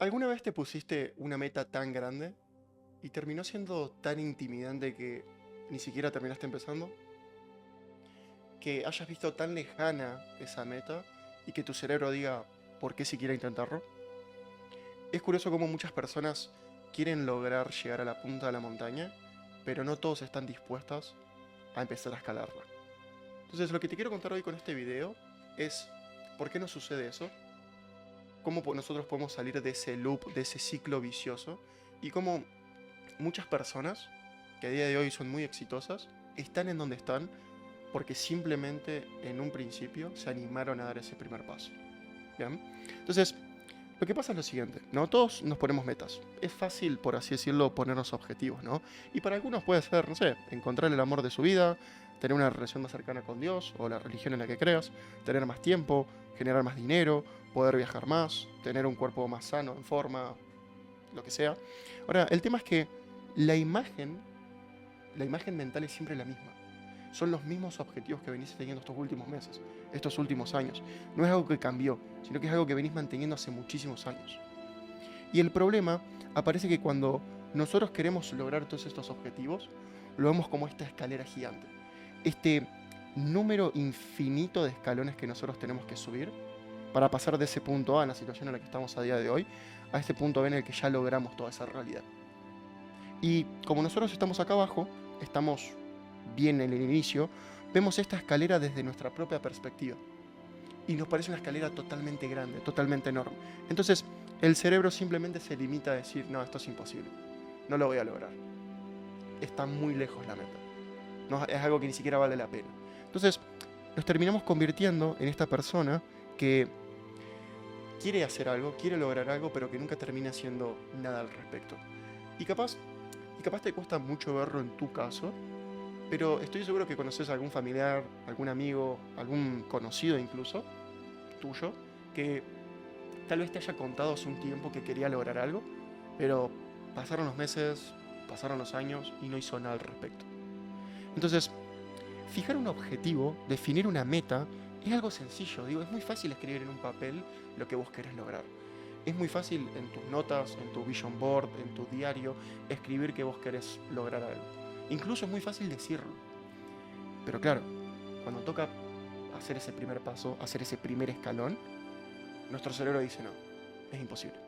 ¿Alguna vez te pusiste una meta tan grande y terminó siendo tan intimidante que ni siquiera terminaste empezando? Que hayas visto tan lejana esa meta y que tu cerebro diga, ¿por qué siquiera intentarlo? Es curioso cómo muchas personas quieren lograr llegar a la punta de la montaña, pero no todos están dispuestos a empezar a escalarla. Entonces, lo que te quiero contar hoy con este video es por qué nos sucede eso, cómo nosotros podemos salir de ese loop, de ese ciclo vicioso, y cómo muchas personas que a día de hoy son muy exitosas están en donde están porque simplemente en un principio se animaron a dar ese primer paso. ¿Bien? Entonces, lo que pasa es lo siguiente, ¿no? Todos nos ponemos metas. Es fácil, por así decirlo, ponernos objetivos, ¿no? Y para algunos puede ser, no sé, encontrar el amor de su vida, tener una relación más cercana con Dios o la religión en la que creas, tener más tiempo, generar más dinero, poder viajar más, tener un cuerpo más sano, en forma, lo que sea. Ahora, el tema es que la imagen, la imagen mental es siempre la misma. Son los mismos objetivos que venís teniendo estos últimos meses, estos últimos años. No es algo que cambió, sino que es algo que venís manteniendo hace muchísimos años. Y el problema aparece que cuando nosotros queremos lograr todos estos objetivos, lo vemos como esta escalera gigante. Este número infinito de escalones que nosotros tenemos que subir para pasar de ese punto A, en la situación en la que estamos a día de hoy, a este punto B en el que ya logramos toda esa realidad. Y como nosotros estamos acá abajo, estamos bien en el inicio, vemos esta escalera desde nuestra propia perspectiva. Y nos parece una escalera totalmente grande, totalmente enorme. Entonces, el cerebro simplemente se limita a decir, no, esto es imposible, no lo voy a lograr. Está muy lejos la meta. No, es algo que ni siquiera vale la pena. Entonces, nos terminamos convirtiendo en esta persona que quiere hacer algo, quiere lograr algo, pero que nunca termina haciendo nada al respecto. Y capaz, y capaz te cuesta mucho verlo en tu caso, pero estoy seguro que conoces a algún familiar, algún amigo, algún conocido incluso, tuyo, que tal vez te haya contado hace un tiempo que quería lograr algo, pero pasaron los meses, pasaron los años y no hizo nada al respecto. Entonces, fijar un objetivo, definir una meta, es algo sencillo. Digo, es muy fácil escribir en un papel lo que vos querés lograr. Es muy fácil en tus notas, en tu vision board, en tu diario, escribir que vos querés lograr algo. Incluso es muy fácil decirlo. Pero claro, cuando toca hacer ese primer paso, hacer ese primer escalón, nuestro cerebro dice no, es imposible.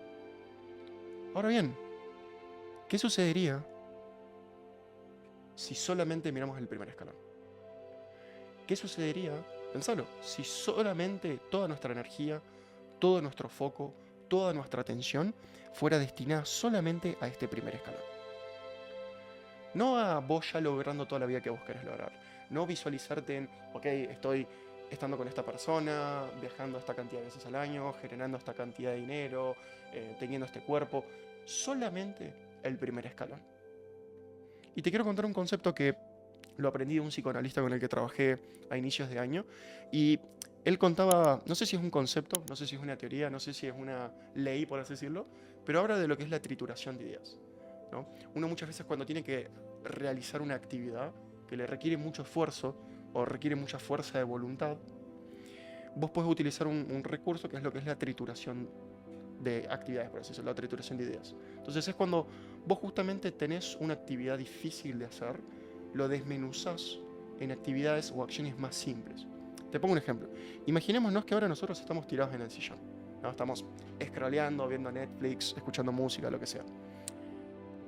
Ahora bien, ¿qué sucedería si solamente miramos el primer escalón? ¿Qué sucedería, pensalo, si solamente toda nuestra energía, todo nuestro foco, toda nuestra atención fuera destinada solamente a este primer escalón? No a vos ya logrando toda la vida que vos querés lograr. No visualizarte en, ok, estoy estando con esta persona, viajando esta cantidad de veces al año, generando esta cantidad de dinero, teniendo este cuerpo. Solamente el primer escalón. Y te quiero contar un concepto que lo aprendí de un psicoanalista con el que trabajé a inicios de año. Y él contaba, no sé si es un concepto, no sé si es una teoría, no sé si es una ley, por así decirlo, pero habla de lo que es la trituración de ideas, ¿no? Uno muchas veces cuando tiene que realizar una actividad que le requiere mucho esfuerzo o requiere mucha fuerza de voluntad, vos podés utilizar un recurso que es lo que es la trituración de actividades, por así decirlo, la trituración de ideas. Entonces es cuando vos justamente tenés una actividad difícil de hacer, lo desmenuzás en actividades o acciones más simples. Te pongo un ejemplo. Imaginémonos que ahora nosotros estamos tirados en el sillón, ¿no? Estamos scrolleando, viendo Netflix, escuchando música, lo que sea.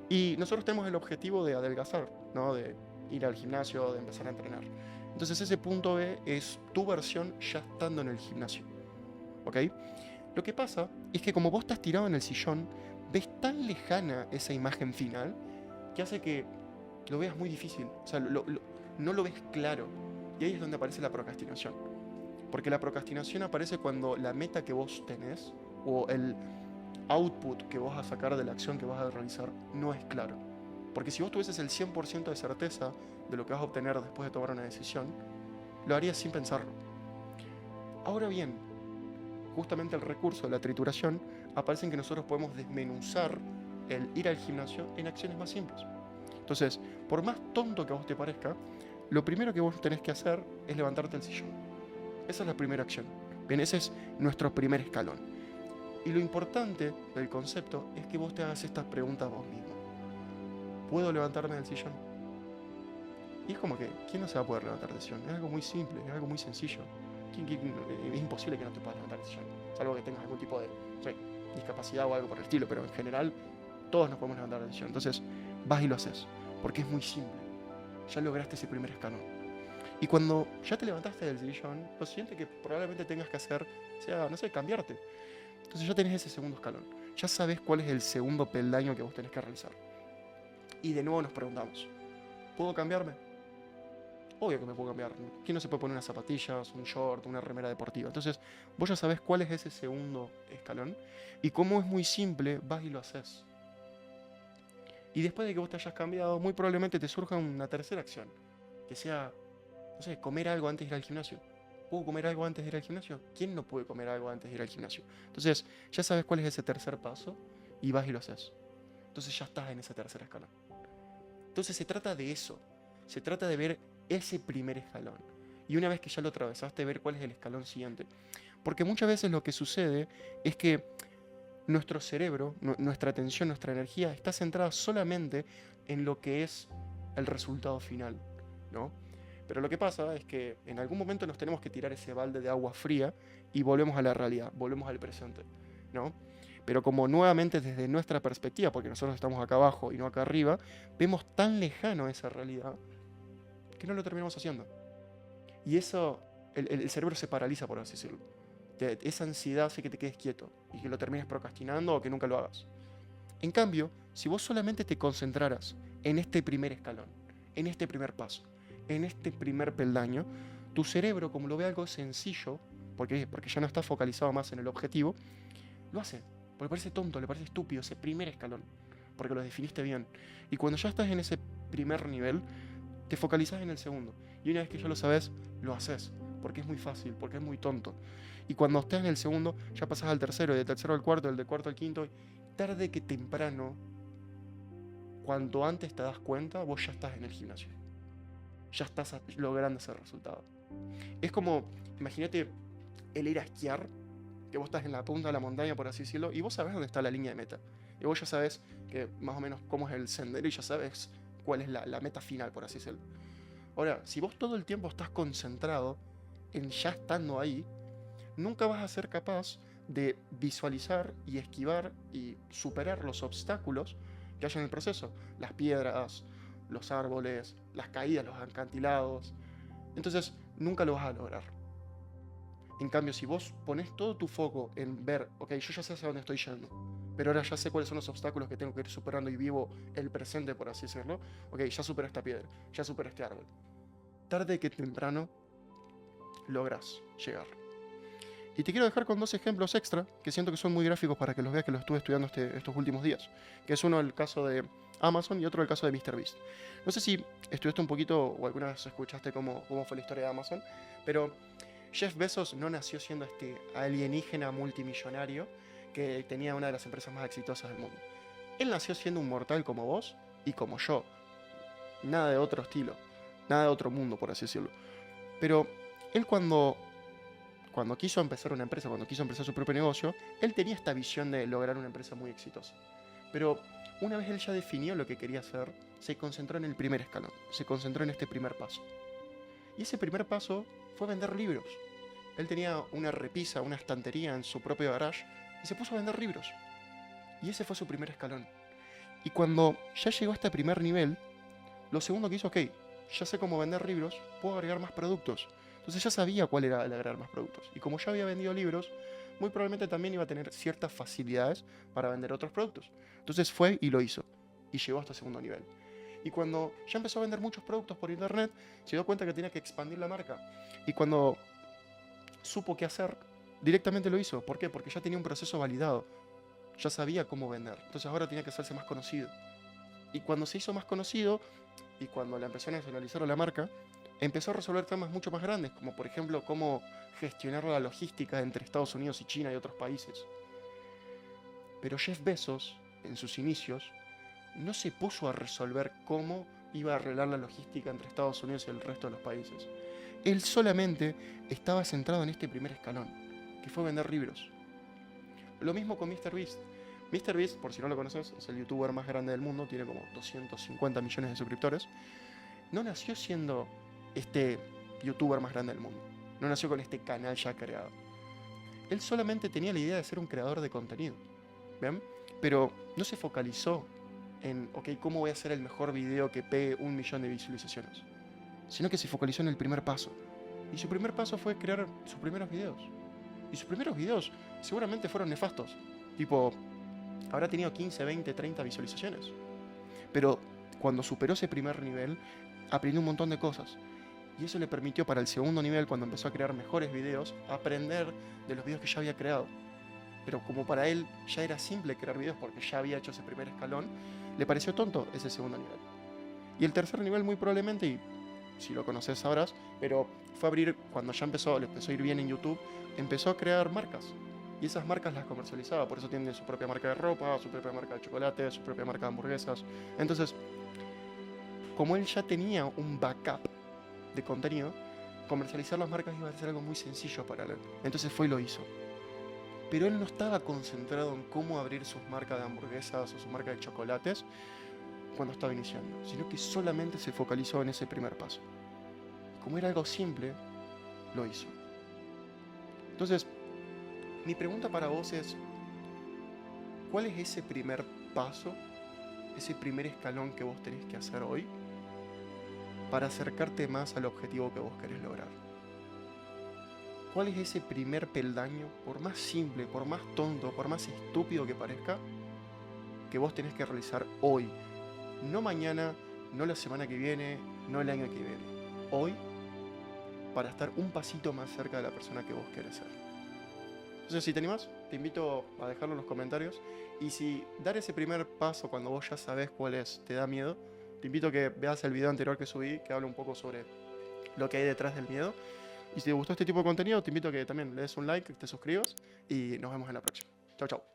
Y nosotros tenemos el objetivo de adelgazar, ¿no? De ir al gimnasio, de empezar a entrenar. Entonces ese punto B es tu versión ya estando en el gimnasio, ¿ok? Lo que pasa es que como vos estás tirado en el sillón, ves tan lejana esa imagen final que hace que lo veas muy difícil. O sea, no lo ves claro. Y ahí es donde aparece la procrastinación. Porque la procrastinación aparece cuando la meta que vos tenés o el output que vos vas a sacar de la acción que vas a realizar no es claro. Porque si vos tuvieses el 100% de certeza de lo que vas a obtener después de tomar una decisión, lo harías sin pensarlo. Ahora bien, justamente el recurso de la trituración aparece en que nosotros podemos desmenuzar el ir al gimnasio en acciones más simples. Entonces, por más tonto que a vos te parezca, lo primero que vos tenés que hacer es levantarte del sillón. Esa es la primera acción. Bien, ese es nuestro primer escalón. Y lo importante del concepto es que vos te hagas estas preguntas vos mismo. ¿Puedo levantarme del sillón? Y es como que, ¿quién no se va a poder levantar del sillón? Es algo muy simple, es algo muy sencillo. Es imposible que no te puedas levantar del sillón. Salvo que tengas algún tipo de, no sé, discapacidad o algo por el estilo, pero en general todos nos podemos levantar del sillón. Entonces vas y lo haces, porque es muy simple. Ya lograste ese primer escalón. Y cuando ya te levantaste del sillón, lo siguiente que probablemente tengas que hacer sea, no sé, cambiarte. Entonces ya tenés ese segundo escalón. Ya sabes cuál es el segundo peldaño que vos tenés que realizar. Y de nuevo nos preguntamos, ¿puedo cambiarme? Obvio que me puedo cambiar. ¿Quién no se puede poner unas zapatillas, un short, una remera deportiva? Entonces, vos ya sabés cuál es ese segundo escalón. Y como es muy simple, vas y lo haces. Y después de que vos te hayas cambiado, muy probablemente te surja una tercera acción. Que sea, no sé, comer algo antes de ir al gimnasio. ¿Puedo comer algo antes de ir al gimnasio? ¿Quién no puede comer algo antes de ir al gimnasio? Entonces, ya sabes cuál es ese tercer paso y vas y lo haces. Entonces ya estás en ese tercer escalón. Entonces se trata de eso. Se trata de ver ese primer escalón. Y una vez que ya lo atravesaste, ver cuál es el escalón siguiente. Porque muchas veces lo que sucede es que nuestro cerebro, nuestra atención, nuestra energía está centrada solamente en lo que es el resultado final, ¿no? Pero lo que pasa es que en algún momento nos tenemos que tirar ese balde de agua fría y volvemos a la realidad, volvemos al presente, ¿no? Pero como nuevamente desde nuestra perspectiva, porque nosotros estamos acá abajo y no acá arriba, vemos tan lejano esa realidad que no lo terminamos haciendo. Y eso, el cerebro se paraliza, por así decirlo. Esa ansiedad hace que te quedes quieto y que lo termines procrastinando o que nunca lo hagas. En cambio, si vos solamente te concentraras en este primer escalón, en este primer paso, en este primer peldaño, tu cerebro, como lo ve algo sencillo, porque ya no está focalizado más en el objetivo, lo hace. Porque le parece tonto, le parece estúpido ese primer escalón, porque lo definiste bien. Y cuando ya estás en ese primer nivel, te focalizas en el segundo. Y una vez que ya lo sabes, lo haces. Porque es muy fácil, porque es muy tonto. Y cuando estés en el segundo, ya pasas al tercero, y del tercero al cuarto, del cuarto al quinto. Tarde que temprano, cuanto antes te das cuenta, vos ya estás en el gimnasio. Ya estás logrando ese resultado. Es como, imagínate el ir a esquiar, que vos estás en la punta de la montaña, por así decirlo, y vos sabés dónde está la línea de meta. Y vos ya sabés que más o menos cómo es el sendero y ya sabes cuál es la meta final, por así decirlo. Ahora, si vos todo el tiempo estás concentrado en ya estando ahí, nunca vas a ser capaz de visualizar y esquivar y superar los obstáculos que hay en el proceso. Las piedras, los árboles, las caídas, los acantilados. Entonces, nunca lo vas a lograr. En cambio, si vos pones todo tu foco en ver, ok, yo ya sé hacia dónde estoy yendo, pero ahora ya sé cuáles son los obstáculos que tengo que ir superando y vivo el presente, por así decirlo, ok, ya superé esta piedra, ya superé este árbol. Tarde que temprano logras llegar. Y te quiero dejar con dos ejemplos extra que siento que son muy gráficos para que los veas, que los estuve estudiando estos últimos días. Que es uno el caso de Amazon y otro el caso de MrBeast. No sé si estudiaste un poquito o alguna vez escuchaste cómo fue la historia de Amazon, pero Jeff Bezos no nació siendo este alienígena multimillonario que tenía una de las empresas más exitosas del mundo. Él nació siendo un mortal como vos y como yo. Nada de otro estilo, nada de otro mundo, por así decirlo. Pero él cuando quiso empezar una empresa, cuando quiso empezar su propio negocio, él tenía esta visión de lograr una empresa muy exitosa. Pero una vez él ya definió lo que quería hacer, se concentró en el primer escalón, se concentró en este primer paso. Y ese primer paso fue vender libros. Él tenía una repisa, una estantería en su propio garage y se puso a vender libros. Y ese fue su primer escalón. Y cuando ya llegó a este primer nivel, lo segundo que hizo, ok, ya sé cómo vender libros, puedo agregar más productos. Entonces ya sabía cuál era el agregar más productos. Y como ya había vendido libros, muy probablemente también iba a tener ciertas facilidades para vender otros productos. Entonces fue y lo hizo. Y llegó hasta el segundo nivel. Y cuando ya empezó a vender muchos productos por internet, se dio cuenta que tenía que expandir la marca. Y cuando supo qué hacer, directamente lo hizo. ¿Por qué? Porque ya tenía un proceso validado. Ya sabía cómo vender. Entonces ahora tenía que hacerse más conocido. Y cuando se hizo más conocido, y cuando la empezó a nacionalizar la marca, empezó a resolver temas mucho más grandes, como por ejemplo cómo gestionar la logística entre Estados Unidos y China y otros países. Pero Jeff Bezos, en sus inicios, no se puso a resolver cómo iba a arreglar la logística entre Estados Unidos y el resto de los países. Él solamente estaba centrado en este primer escalón, que fue vender libros. Lo mismo con MrBeast. MrBeast, por si no lo conoces, es el youtuber más grande del mundo, tiene como 250 millones de suscriptores. No nació siendo este youtuber más grande del mundo. No nació con este canal ya creado. Él solamente tenía la idea de ser un creador de contenido. ¿Ven? Pero no se focalizó en, ok, ¿cómo voy a hacer el mejor video que pegue 1 millón de visualizaciones? Sino que se focalizó en el primer paso. Y su primer paso fue crear sus primeros videos. Y sus primeros videos seguramente fueron nefastos. Tipo, habrá tenido 15, 20, 30 visualizaciones. Pero cuando superó ese primer nivel, aprendió un montón de cosas. Y eso le permitió para el segundo nivel, cuando empezó a crear mejores videos, aprender de los videos que ya había creado. Pero como para él ya era simple crear videos porque ya había hecho ese primer escalón, le pareció tonto ese segundo nivel. Y el tercer nivel muy probablemente, y si lo conoces sabrás, pero fue abrir, cuando ya le empezó a ir bien en YouTube, empezó a crear marcas. Y esas marcas las comercializaba, por eso tiene su propia marca de ropa, su propia marca de chocolate, su propia marca de hamburguesas. Entonces, como él ya tenía un backup de contenido, comercializar las marcas iba a ser algo muy sencillo para él. Entonces fue y lo hizo. Pero él no estaba concentrado en cómo abrir sus marcas de hamburguesas o su marca de chocolates cuando estaba iniciando, sino que solamente se focalizó en ese primer paso. Y como era algo simple, lo hizo. Entonces, mi pregunta para vos es, ¿cuál es ese primer paso, ese primer escalón que vos tenés que hacer hoy para acercarte más al objetivo que vos querés lograr? ¿Cuál es ese primer peldaño, por más simple, por más tonto, por más estúpido que parezca, que vos tenés que realizar hoy? No mañana, no la semana que viene, no el año que viene. Hoy, para estar un pasito más cerca de la persona que vos querés ser. Entonces, si te animás, te invito a dejarlo en los comentarios. Y si dar ese primer paso cuando vos ya sabés cuál es, te da miedo, te invito a que veas el video anterior que subí, que habla un poco sobre lo que hay detrás del miedo. Y si te gustó este tipo de contenido, te invito a que también le des un like, te suscribas y nos vemos en la próxima. Chau, chau.